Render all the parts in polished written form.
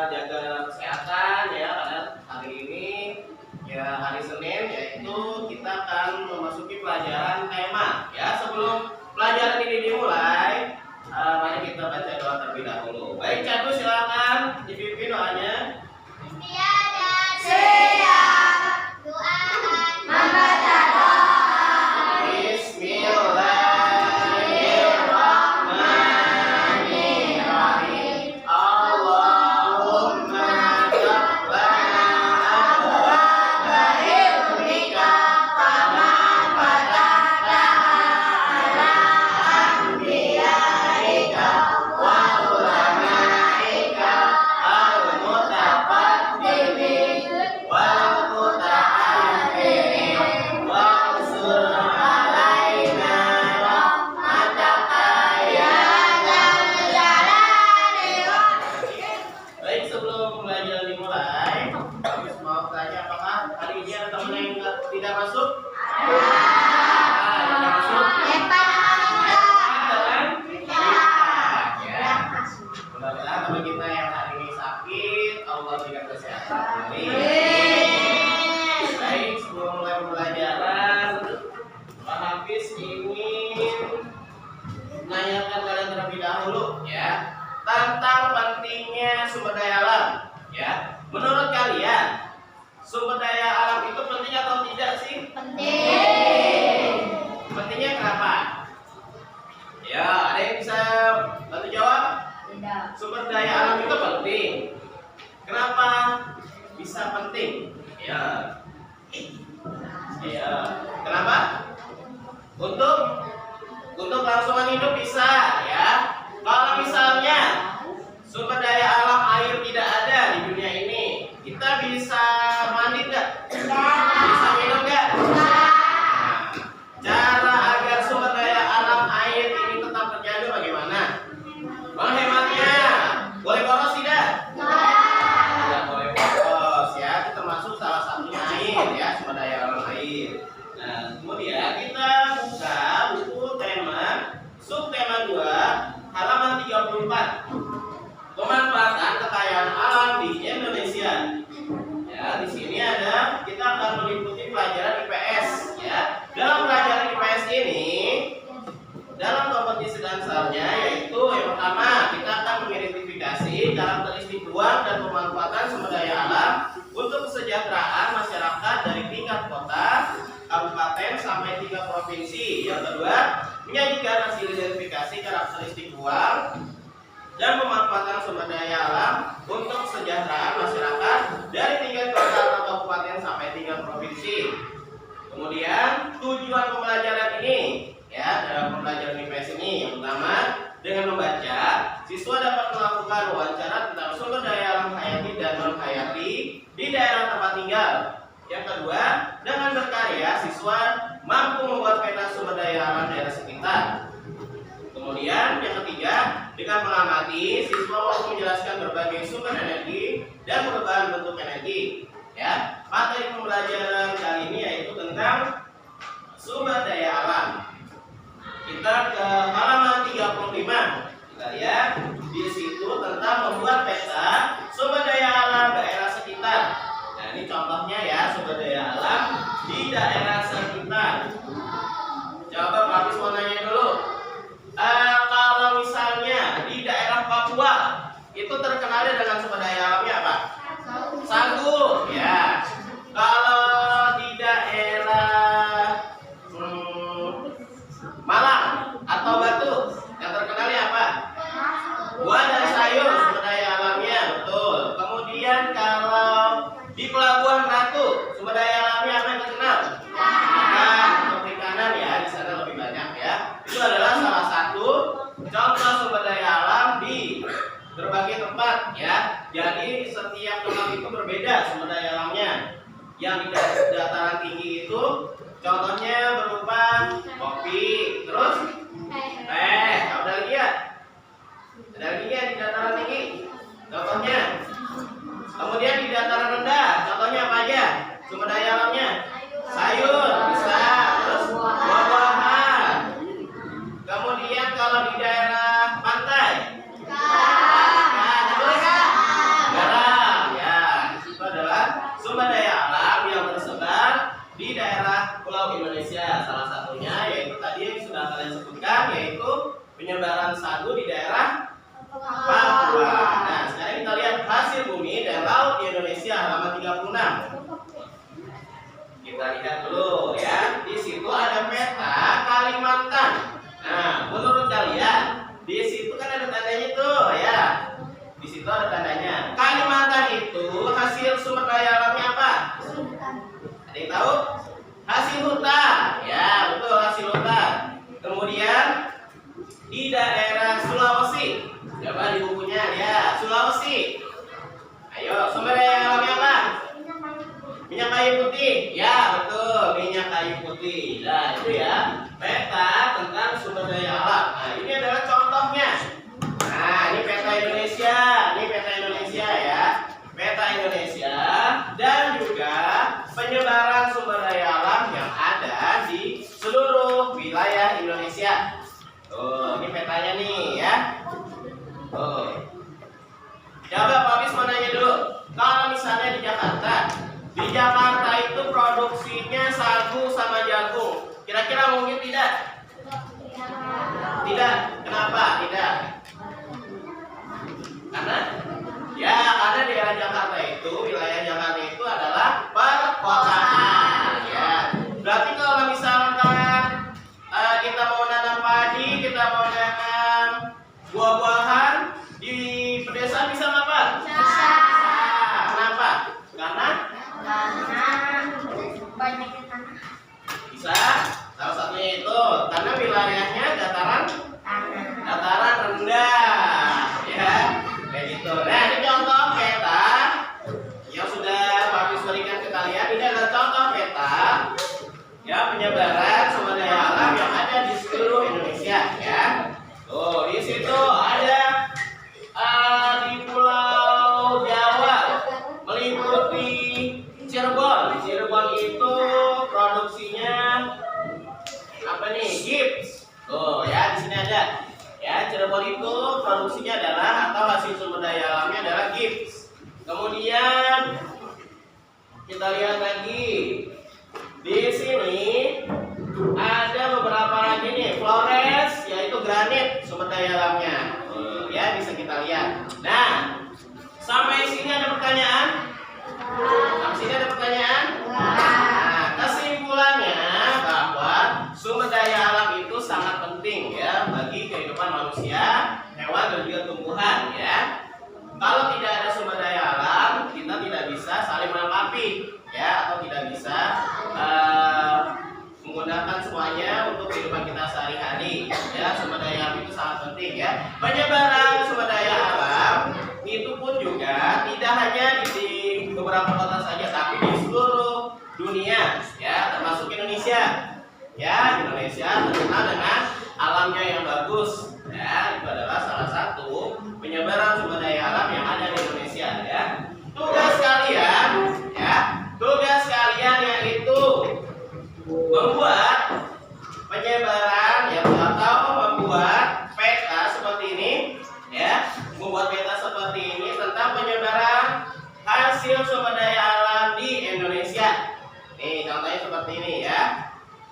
jaga kesehatan ya, karena hari ini ya hari Senin, yaitu kita akan memasuki pelajaran tema ya. Sebelum pelajaran ini dimulai, mari kita baca doa terlebih dahulu. Baik, Cadu silakan dipimpin doanya. Tidak masuk? Tidak masuk? Mudah-mudahan teman kita yang hari ini sakit, Allah berikan kesehatan kembali. Baik, sebelum mulai pembelajaran, Pak Hafiz ingin menanyakan kalian terlebih dahulu ya tentang pentingnya sumber daya alam ya. Menurut kalian sumber daya alam itu penting atau tidak sih? Penting. Pentingnya kenapa? Ya, ada yang bisa bantu jawab? Tidak. Sumber daya alam itu penting. Kenapa bisa penting? Ya. Ya. Kenapa? Untuk kelangsungan hidup bisa ya. Kalau misalnya sumber daya alam air tidak ada di dunia ini, kita bisa mandi nggak? Bisa minum nggak? Nah, cara agar sumber daya alam air ini tetap terjaga bagaimana? Menghematnya. Boleh boros tidak? Tidak boleh boros ya. Itu termasuk salah satunya air ya, sumber daya alam air. Nah, kemudian kita buka buku tema subtema 2 halaman 34. Pemanfaatan kekayaan alam di Indonesia. Ya, di sini ada kita akan meliputi pelajaran IPS ya. Dalam pelajaran IPS ini, dalam kompetisi dasarnya yaitu yang pertama kita akan mengidentifikasi karakteristik ruang dan pemanfaatan sumber daya alam untuk kesejahteraan masyarakat dari tingkat kota, kabupaten sampai tingkat provinsi. Yang kedua, menyajikan hasil identifikasi karakteristik ruang dan pemanfaatan sumber daya alam untuk kesejahteraan masyarakat dari tingkat kota atau kabupaten sampai tingkat provinsi. Kemudian tujuan pembelajaran ini ya, dalam pembelajaran IPS ini yang pertama, dengan membaca siswa dapat melakukan wawancara tentang sumber daya alam hayati dan non hayati di daerah tempat tinggal. Yang kedua, dengan berkarya siswa mampu membuat peta sumber daya alam daerah sekitar. Kemudian yang ketiga, dengan mengamati siswa mampu menjelaskan berbagai sumber energi dan perubahan bentuk energi. Ya, materi pembelajaran kali ini yaitu tentang sumber daya alam. Kita ke halaman 35. Kita lihat di situ tentang membuat peta sumber daya alam daerah sekitar. Nah, ini contohnya ya, sumber daya alam di daerah sekitar. Coba Pak Hafiz mau nanya dulu. Kalau misalnya di daerah Papua itu terkenal dengan sumber daya alamnya apa? Sagu, ya. Kalau di daerah Malang atau Batu yang terkenalnya apa? Buah dan sayur, sumber daya alamnya, betul. Kemudian kalau di Pelabuhan Ratu sumber daya alamnya apa yang terkenal? Ikan atau perikanan ya, di sana lebih banyak ya. Itu adalah salah satu contoh sumber daya alam di berbagai tempat ya. Jadi setiap tempat itu berbeda sumber daya alamnya. Yang di dataran tinggi itu contohnya berupa kopi, terus teh. Ada lagi ya? Ada lagi ya di dataran tinggi? Contohnya. Kemudian di dataran rendah, contohnya apa aja? Sumber daya alamnya? Sayur, bisa. Terus buah-buahan. Kemudian kalau di daerah pantai, hutan. Ya, betul, hasil hutan. Kemudian di daerah Sulawesi. Coba di bukunya ya, Sulawesi. Ayo, sumber daya alamnya apa? Minyak kayu putih. Ya, betul, minyak kayu putih. Nah, itu ya peta tentang sumber daya alam. Nah, ini adalah contohnya. Nah, ini peta Indonesia. Ini peta Indonesia ya. Peta Indonesia dan juga penyebaran sumber daya alam yang ada di seluruh wilayah Indonesia. Tuh, ini petanya nih ya. Tuh. Coba Pak Bis mau nanya dulu. Kalau misalnya di Jakarta itu produksinya sagu sama jagung. Kira-kira mungkin tidak? Tidak. Kenapa? Tidak. Karena daerah Jakarta itu, wilayah Jakarta itu adalah perkotaan. Ya. Berarti kalau misalkan kita mau nanam padi, kita mau nanam buah-buahan di pedesaan bisa nggak Pak? Bisa. Kenapa? Karena Banyak tanah. bisa. Salah satunya itu karena wilayahnya dataran rendah, ya kayak gitu. Nah, ini contoh peta yang sudah Pak Bis berikan ke kalian. Ini adalah contoh peta ya penyebaran sumber daya alam yang ada di seluruh Indonesia, ya. Tuh, di situ ada di Pulau Jawa meliputi Cirebon. Cirebon itu produksinya apa nih? Gips. Tuh ya, di sini ada. Ya, Cirebon itu produksinya adalah atau hasil sumber daya alamnya adalah gips. Kemudian kita lihat lagi. Di sini ada beberapa lagi nih, Flores, yaitu granit sumber daya alamnya. Ya, bisa kita lihat. Nah, sampai sini ada pertanyaan? Sampai sini ada pertanyaan? Nah, kesimpulannya bahwa sumber daya alam itu sangat penting ya bagi kehidupan manusia, hewan dan juga tumbuhan ya. Kalau tidak ada sumber daya alam, kita tidak bisa saling melengkapi ya, atau tidak bisa menggunakan semuanya untuk kehidupan kita sehari-hari ya. Sumber daya alam itu sangat penting ya. Penyebaran sumber daya alam itu pun juga tidak hanya di beberapa kota saja, tapi di seluruh dunia ya, termasuk Indonesia ya. Indonesia terkenal dengan alamnya yang bagus ya. Itu adalah salah satu penyebaran sumber daya alam yang ada di Indonesia ya. Tugas kalian yaitu membuat penyebaran ya, atau membuat peta seperti ini ya, membuat peta seperti ini tentang penyebaran hasil sumber daya alam di Indonesia. Nih contohnya seperti ini ya.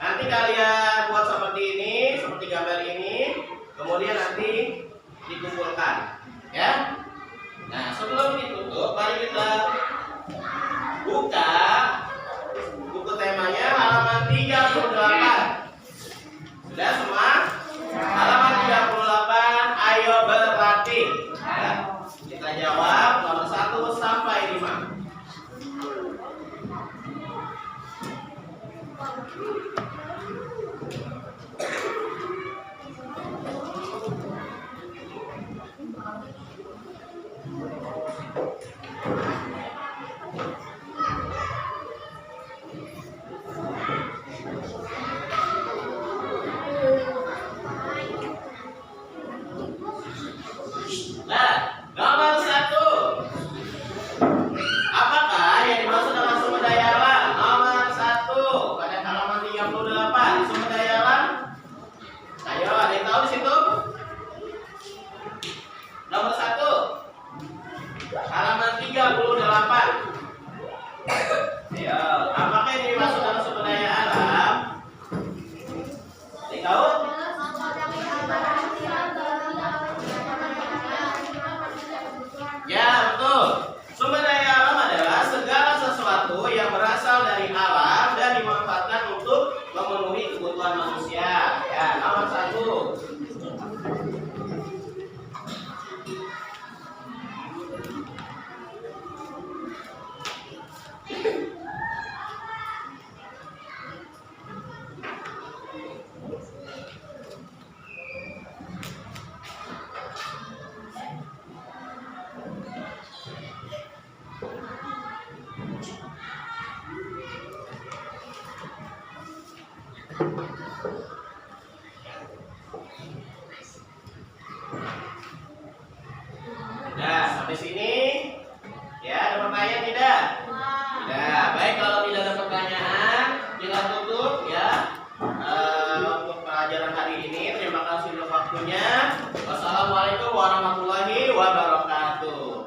Nanti kalian buat seperti ini, seperti gambar ini, kemudian nanti dikumpulkan ya. Nah, sebelum ditutup, mari kita buka buku temanya halaman 38. Sudah semua? Halaman 38, ayo berlatih ya. Kita jawab nomor 1 sampai 5. Nah, nomor 1. Apakah yang dimaksud dengan sumber daya alam? Nomor 1 pada halaman 38, sumber daya alam. Ayo, ada yang tahu di situ? Nomor 1, halaman 38. Ayo, apakah yang dimaksud dengan sumber daya alam? Ada yang tahu? Ya, betul. Sumber daya alam adalah segala sesuatu yang berasal dari alam dan dimanfaatkan untuk memenuhi kebutuhan manusia. Ya, nomor 1. kalau